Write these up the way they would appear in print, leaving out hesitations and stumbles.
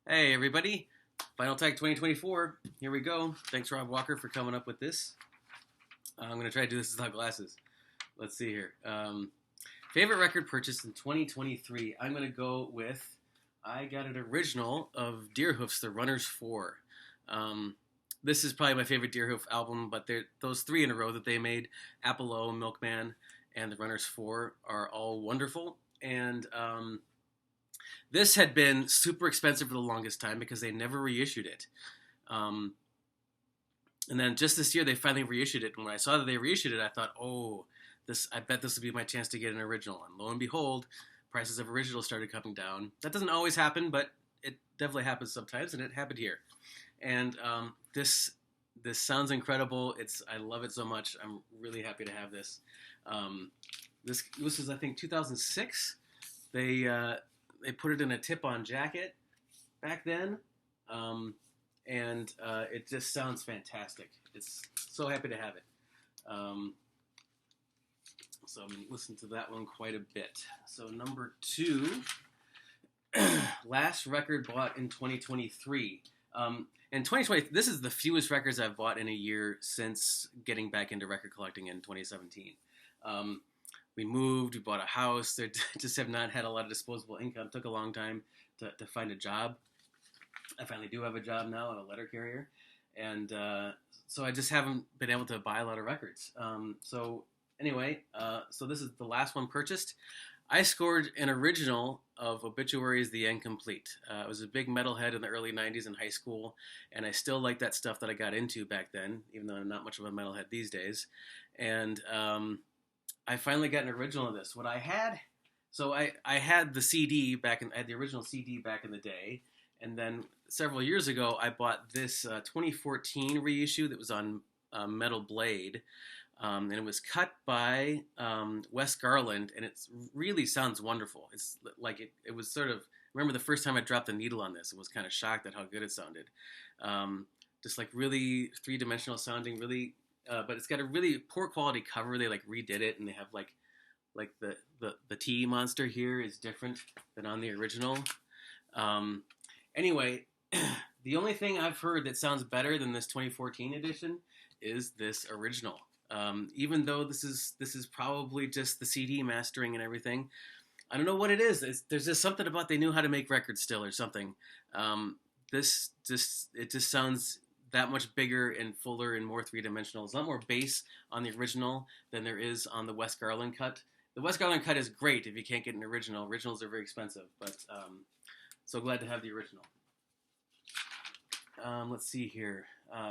Hey everybody, Final Tech 2024. Here we go. Thanks Rob Walker for coming up with this. I'm going to try to do this without glasses. Let's see here. Favorite record purchased in 2023. I'm going to go with, I got an original of Deerhoof's The Runners 4. This is probably my favorite Deerhoof album, but those three in a row that they made, Apollo, Milkman, and The Runners 4 are all wonderful. And this had been super expensive for the longest time because they never reissued it. Um, and then just this year they finally reissued it. And when I saw that they reissued it, I thought, oh, I bet this will be my chance to get an original. And lo and behold, prices of originals started coming down. That doesn't always happen, but it definitely happens sometimes, and it happened here. And this sounds incredible. I love it so much. I'm really happy to have this. This is I think 2006. They put it in a tip-on jacket back then, and it just sounds fantastic. It's so happy to have it. So I'm going to listen to that one quite a bit. So number 2, last record bought in 2023. In 2020, this is the fewest records I've bought in a year since getting back into record collecting in 2017. We moved, we bought a house. They just have not had a lot of disposable income. Took a long time to find a job. I finally do have a job now. I'm a letter carrier. And so I just haven't been able to buy a lot of records. So anyway, so this is the last one purchased. I scored an original of Obituaries, The Incomplete. I was a big metalhead in the early 90s in high school, and I still like that stuff that I got into back then, even though I'm not much of a metalhead these days. And I finally got an original of this. What I had, so I had the CD I had the original CD back in the day, and then several years ago I bought this 2014 reissue that was on Metal Blade, and it was cut by Wes Garland, and it really sounds wonderful. It's like it was sort of, remember the first time I dropped the needle on this, I was kind of shocked at how good it sounded. Just like really three-dimensional sounding, really. But it's got a really poor quality cover. They like redid it, and they have like the T monster here is different than on the original. Anyway, the only thing I've heard that sounds better than this 2014 edition is this original. Even though this is probably just the CD mastering and everything, I don't know what it is. There's just something about they knew how to make records still or something. It just sounds that much bigger and fuller and more three-dimensional. There's a lot more bass on the original than there is on the Wes Garland cut. The Wes Garland cut is great if you can't get an original. Originals are very expensive, but so glad to have the original. Let's see here.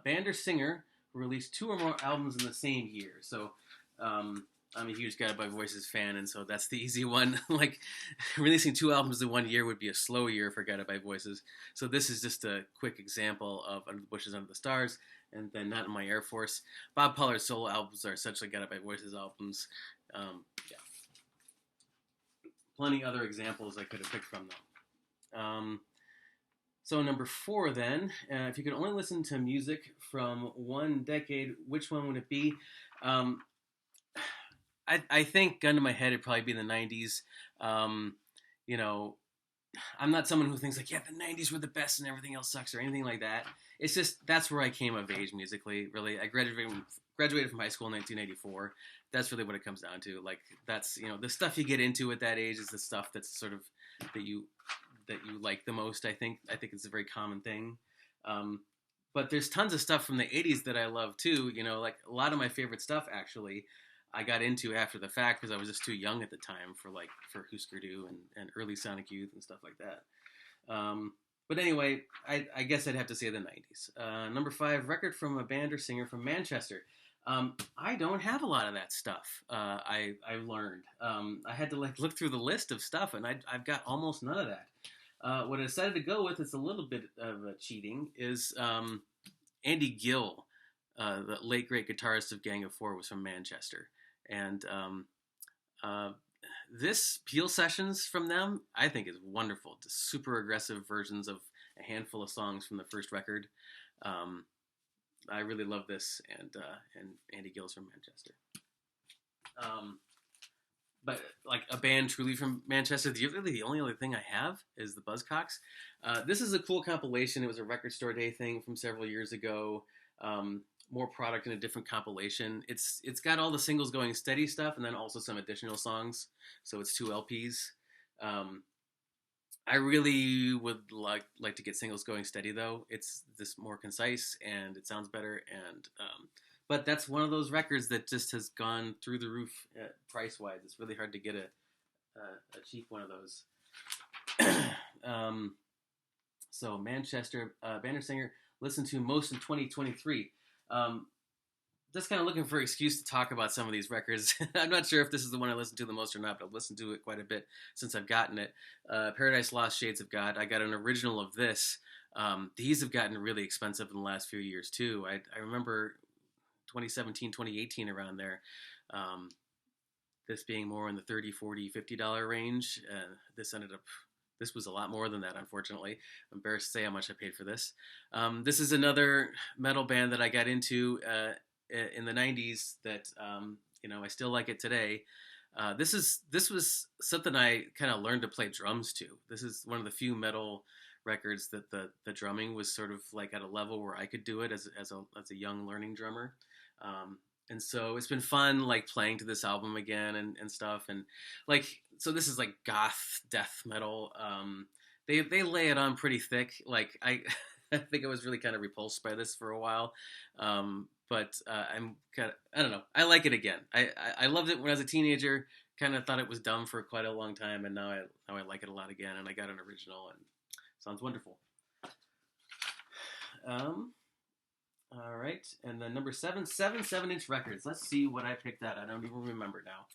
Band or singer who released 2 or more albums in the same year. So I'm a huge Guided by Voices fan, and so that's the easy one. Like, releasing 2 albums in 1 year would be a slow year for Guided by Voices. So this is just a quick example of Under the Bushes, Under the Stars, and then Not in My Air Force. Bob Pollard's solo albums are essentially Guided by Voices albums. Yeah. Plenty other examples I could have picked from them. So number 4 then, if you could only listen to music from one decade, which one would it be? I think, gun to my head, it'd probably be in the 90s. You know, I'm not someone who thinks like, yeah, the 90s were the best and everything else sucks or anything like that. It's just, that's where I came of age musically, really. I graduated from high school in 1984. That's really what it comes down to. Like, that's, the stuff you get into at that age is the stuff that's sort of, that you like the most, I think. I think it's a very common thing. But there's tons of stuff from the 80s that I love too. Like a lot of my favorite stuff actually I got into after the fact because I was just too young at the time for Husker Du and early Sonic Youth and stuff like that. But anyway, I guess I'd have to say the 90s. Number 5, record from a band or singer from Manchester. I don't have a lot of that stuff. I learned. I had to look through the list of stuff, and I've got almost none of that. What I decided to go with, it's a little bit of cheating, is Andy Gill, the late great guitarist of Gang of Four, was from Manchester. And this Peel Sessions from them, I think, is wonderful. Just super aggressive versions of a handful of songs from the first record. I really love this, and Andy Gill's from Manchester. but like a band truly from Manchester. Really, the only other thing I have is the Buzzcocks. This is a cool compilation. It was a Record Store Day thing from several years ago. More product in a different compilation. It's got all the singles going steady stuff, and then also some additional songs. So it's 2 LPs. I really would like to get singles going steady though. It's just more concise and it sounds better. And but that's one of those records that just has gone through the roof price wise. It's really hard to get a cheap one of those. So Manchester Banner Singer listened to most in 2023. Just kind of looking for an excuse to talk about some of these records. I'm not sure if this is the one I listened to the most or not, but I've listened to it quite a bit since I've gotten it. Paradise Lost, Shades of God. I got an original of this. These have gotten really expensive in the last few years too. I remember 2017, 2018 around there. This being more in the $30, $40, $50 range. This was a lot more than that, unfortunately. I'm embarrassed to say how much I paid for this. This is another metal band that I got into in the 90s that, I still like it today. This was something I kind of learned to play drums to. This is one of the few metal records that the drumming was sort of like at a level where I could do it as a young learning drummer. And so it's been fun, like playing to this album again and stuff. And like, so this is like goth death metal. They lay it on pretty thick. Like I think I was really kind of repulsed by this for a while. But I'm kind of, I don't know. I like it again. I loved it when I was a teenager. Kind of thought it was dumb for quite a long time, and now I like it a lot again. And I got an original, and it sounds wonderful. All right, and then number 7 7-inch records. Let's see what I picked out. I don't even remember now.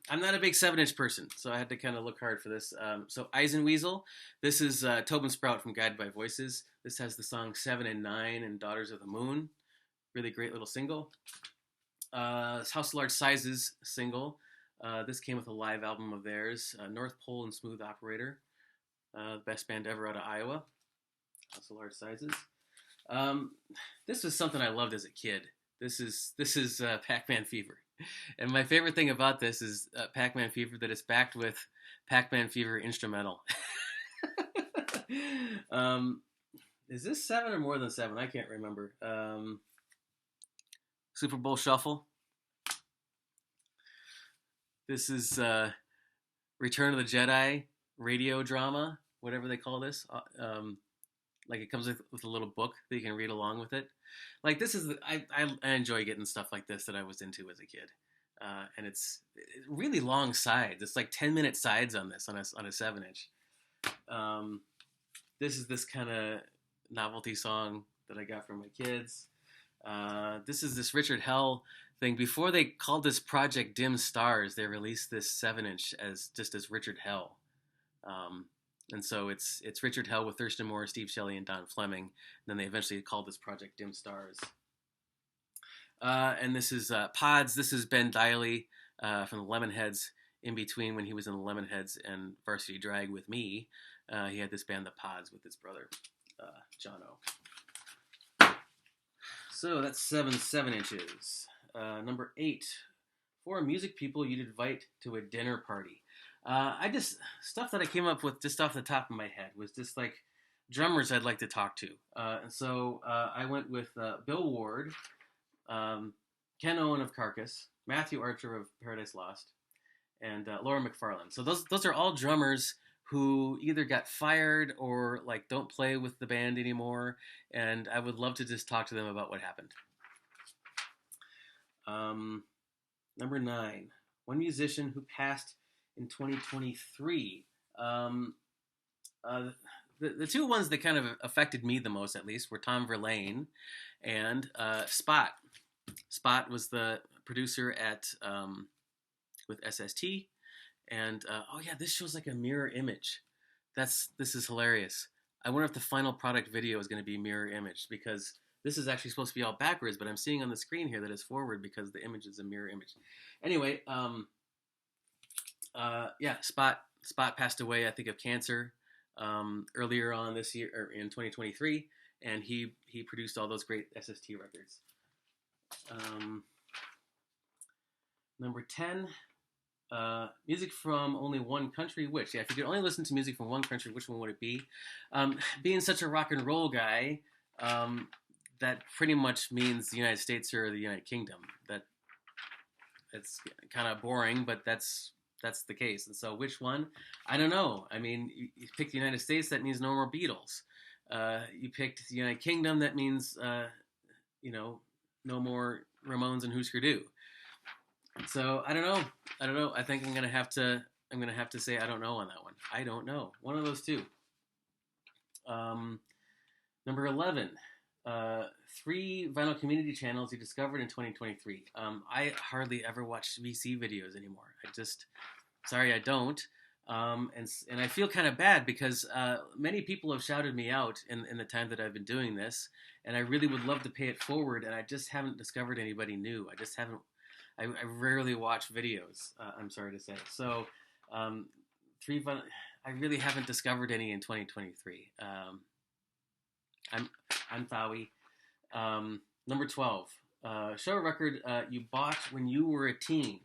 I'm not a big 7-inch person, so I had to kind of look hard for this. So Eisenweasel. This is Tobin Sprout from Guided by Voices. This has the song 7 and 9 and Daughters of the Moon. Really great little single. House Large Sizes single. This came with a live album of theirs. North Pole and Smooth Operator. The best band ever out of Iowa. House of Large Sizes. This was something I loved as a kid. This is Pac-Man Fever. And my favorite thing about this is Pac-Man Fever, that it's backed with Pac-Man Fever instrumental. Is this 7 or more than 7? I can't remember. Super Bowl Shuffle. This is Return of the Jedi radio drama, whatever they call this. Like it comes with a little book that you can read along with it. Like this is, I enjoy getting stuff like this that I was into as a kid. And it's really long sides. It's like 10-minute sides on this, on a 7-inch. This is this kind of novelty song that I got from my kids. This is this Richard Hell thing. Before they called this Project Dim Stars, they released this 7-inch as Richard Hell. And so it's Richard Hell with Thurston Moore, Steve Shelley, and Don Fleming. And then they eventually called this Project Dim Stars. And this is Pods. This is Ben Diley from the Lemonheads. In between when he was in the Lemonheads and Varsity Drag with me, he had this band, the Pods, with his brother, Jono. So that's 7 inches. Number 8. 4 music people you'd invite to a dinner party. Stuff that I came up with just off the top of my head was just like drummers I'd like to talk to. And so I went with Bill Ward, Ken Owen of Carcass, Matthew Archer of Paradise Lost, and Laura McFarlane. So those are all drummers who either got fired or like don't play with the band anymore. And I would love to just talk to them about what happened. Number 9, one musician who passed in 2023. The two ones that kind of affected me the most, at least, were Tom Verlaine and Spot. Spot was the producer at with SST, and this shows like a mirror image. This is hilarious. I wonder if the final product video is going to be mirror image, because this is actually supposed to be all backwards, but I'm seeing on the screen here that it's forward because the image is a mirror image. Anyway, Spot passed away, I think, of cancer earlier on this year, or in 2023, and he produced all those great SST records. Number 10, Music from only one country, which? Yeah, if you could only listen to music from one country, which one would it be? Being such a rock and roll guy, that pretty much means the United States or the United Kingdom. That's kind of boring, but that's the case. And so, which one? I don't know. I mean, you picked the United States, that means no more Beatles. You picked the United Kingdom, that means no more Ramones and Husker Du. So I don't know. I think I'm gonna have to say I don't know on that one. I don't know. One of those two. Number 11. 3 vinyl community channels you discovered in 2023. I hardly ever watch VC videos anymore. Sorry, I don't. And I feel kind of bad because many people have shouted me out in the time that I've been doing this, and I really would love to pay it forward, and I just haven't discovered anybody new. I rarely watch videos, I'm sorry to say. So, I really haven't discovered any in 2023. I'm Fowie. Number 12. Show a record you bought when you were a teen.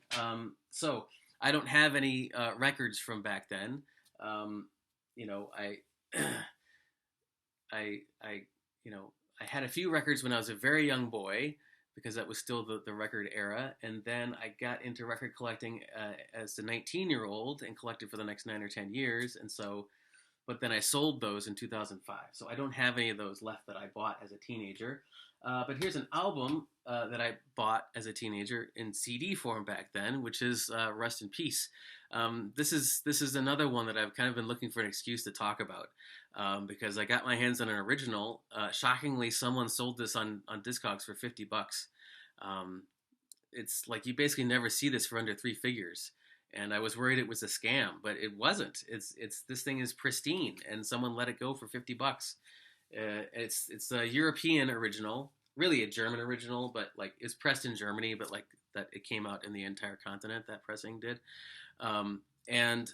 So I don't have any records from back then. I had a few records when I was a very young boy because that was still the record era. And then I got into record collecting as a 19-year-old and collected for the next 9 or 10 years. But then I sold those in 2005. So I don't have any of those left that I bought as a teenager. But here's an album that I bought as a teenager in CD form back then, which is Rest in Peace. This is another one that I've kind of been looking for an excuse to talk about because I got my hands on an original. Shockingly, someone sold this on Discogs for $50. It's like you basically never see this for under 3 figures. And I was worried it was a scam, but it wasn't. It's this thing is pristine, and someone let it go for $50. It's a European original, really a German original, but like it's pressed in Germany, but like that it came out in the entire continent, that pressing did. And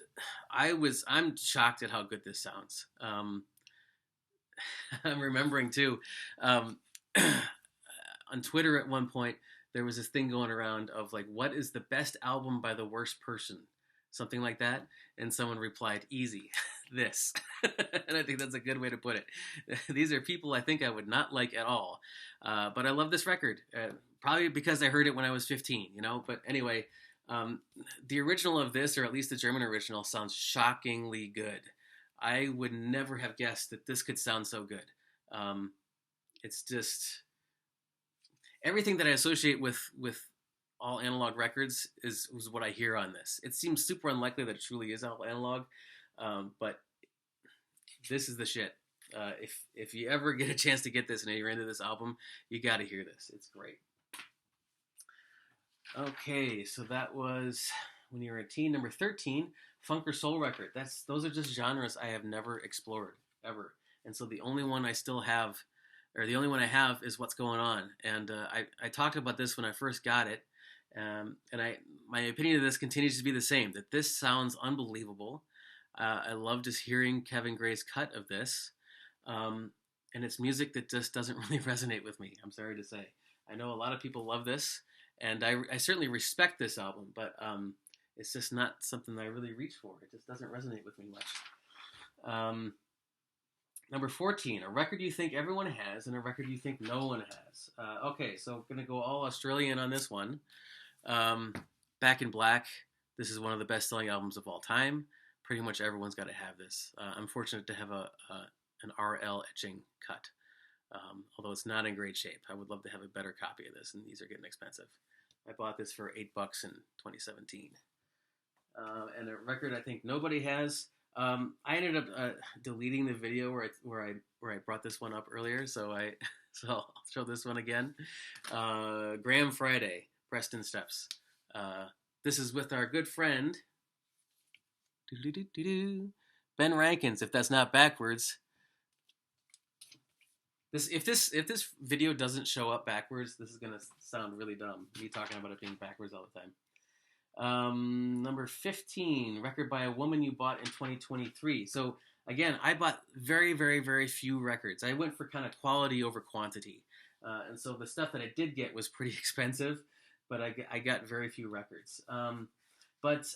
I'm shocked at how good this sounds. I'm remembering too, on Twitter at one point, there was this thing going around of like, what is the best album by the worst person? Something like that. And someone replied, easy, this. And I think that's a good way to put it. These are people I think I would not like at all. But I love this record. Probably because I heard it when I was 15, But anyway, the original of this, or at least the German original, sounds shockingly good. I would never have guessed that this could sound so good. It's just... everything that I associate with all analog records is what I hear on this. It seems super unlikely that it truly is all analog, but this is the shit. If you ever get a chance to get this and you're into this album, you got to hear this. It's great. Okay, so that was when you were a teen. Number 13, funk or soul record. Those are just genres I have never explored ever, and so the only one I still have. Or the only one I have is What's Going On. And I talked about this when I first got it. And my opinion of this continues to be the same, that this sounds unbelievable. I love just hearing Kevin Gray's cut of this. And it's music that just doesn't really resonate with me, I'm sorry to say. I know a lot of people love this, and I certainly respect this album, but it's just not something that I really reach for. It just doesn't resonate with me much. Number 14, a record you think everyone has and a record you think no one has. Okay, so I'm going to go all Australian on this one. Back in Black, this is one of the best-selling albums of all time. Pretty much everyone's got to have this. I'm fortunate to have an RL etching cut, although it's not in great shape. I would love to have a better copy of this, and these are getting expensive. I bought this for $8 in 2017. And a record I think nobody has... I ended up deleting the video where I brought this one up earlier, so I'll show this one again. Graham Friday, Preston Steps. This is with our good friend Ben Rankins. If that's not backwards, if this video doesn't show up backwards, this is gonna sound really dumb. Me talking about it being backwards all the time. Number 15, record by a woman you bought in 2023. So again, I bought very, very, very few records. I went for kind of quality over quantity. And so the stuff that I did get was pretty expensive, but I got very few records. But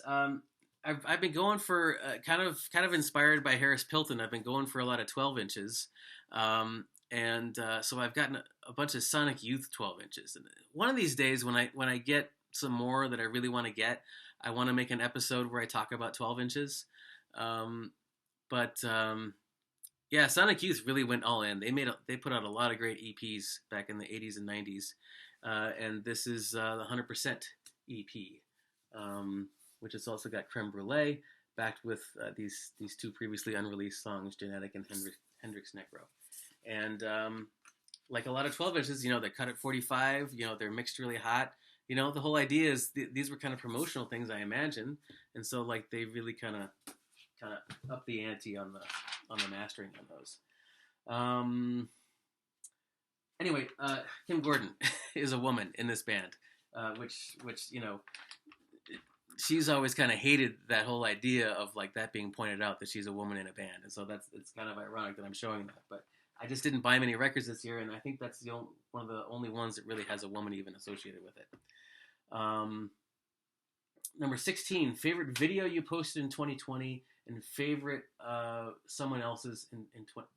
I've been going for kind of inspired by Harris Pilton. I've been going for a lot of 12 inches, and so I've gotten a bunch of Sonic Youth 12 inches. And one of these days, when I get some more that I really want to get, I want to make an episode where I talk about 12 inches. But yeah, Sonic Youth really went all in. They put out a lot of great EPs back in the 80s and 90s, and this is the 100% EP, which has also got Creme Brulee, backed with these two previously unreleased songs, Genetic and Hendrix Necro. And like a lot of 12 inches, they're cut at 45, they're mixed really hot. The whole idea is these were kind of promotional things, I imagine, and so like they really kind of up the ante on the mastering on those. Anyway, Kim Gordon is a woman in this band, which she's always kind of hated that whole idea of like that being pointed out that she's a woman in a band, and so it's kind of ironic that I'm showing that. But I just didn't buy many records this year, and I think that's one of the only ones that really has a woman even associated with it. Number 16, favorite video you posted in 2020 and favorite someone else's in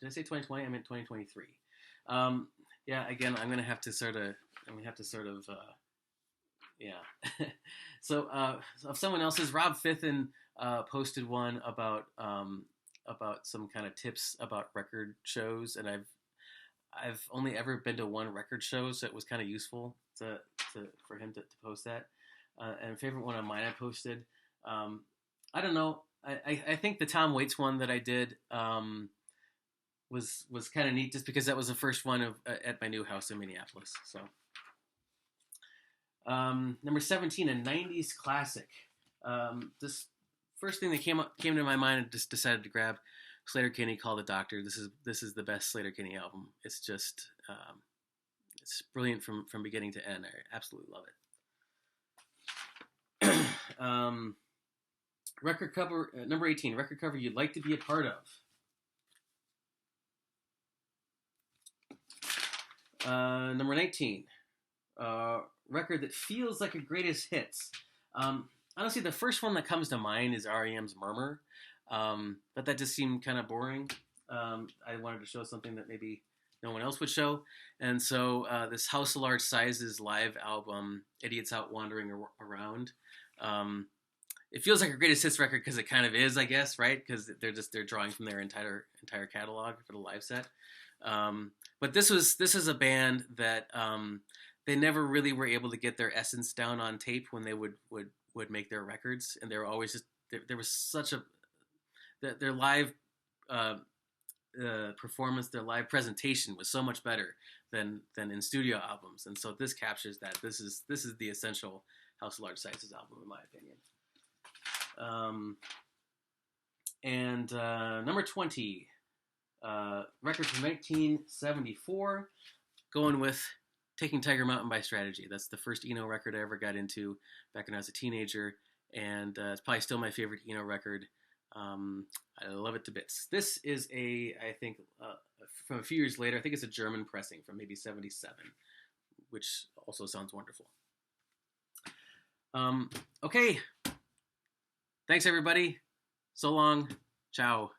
did I say 2020? I meant 2023. Yeah, again, I'm gonna have to sort of yeah. So of someone else's, Rob Fithen posted one about some kind of tips about record shows, and I've only ever been to one record show, so it was kind of useful for him to post that. And favorite one of mine I posted, I don't know. I think the Tom Waits one that I did was kind of neat, just because that was the first one at my new house in Minneapolis. So number 17, a 90s classic. This first thing that came to my mind, and just decided to grab Slater Kiney, Call the Doctor. This is the best Slater Kiney album. It's just it's brilliant from beginning to end. I absolutely love it. Record cover, number 18, record cover you'd like to be a part of. Number 19, record that feels like a greatest hits. Honestly, the first one that comes to mind is R.E.M's Murmur, but that just seemed kind of boring. I wanted to show something that maybe no one else would show, and so this House of Large Sizes live album, Idiots Out Wandering Around, it feels like a greatest hits record because it kind of is, I guess, right? Because they're drawing from their entire catalog for the live set. But this is a band that they never really were able to get their essence down on tape when they would make their records, and they were always just there was such a their live performance, their live presentation was so much better than in studio albums, and so this captures that. This is the essential House of Large Sizes album, in my opinion. And number 20, record from 1974, going with Taking Tiger Mountain by Strategy. That's the first Eno record I ever got into back when I was a teenager, and it's probably still my favorite Eno record. I love it to bits. This is I think from a few years later, I think it's a German pressing from maybe 77, which also sounds wonderful. Okay. Thanks, everybody. So long. Ciao.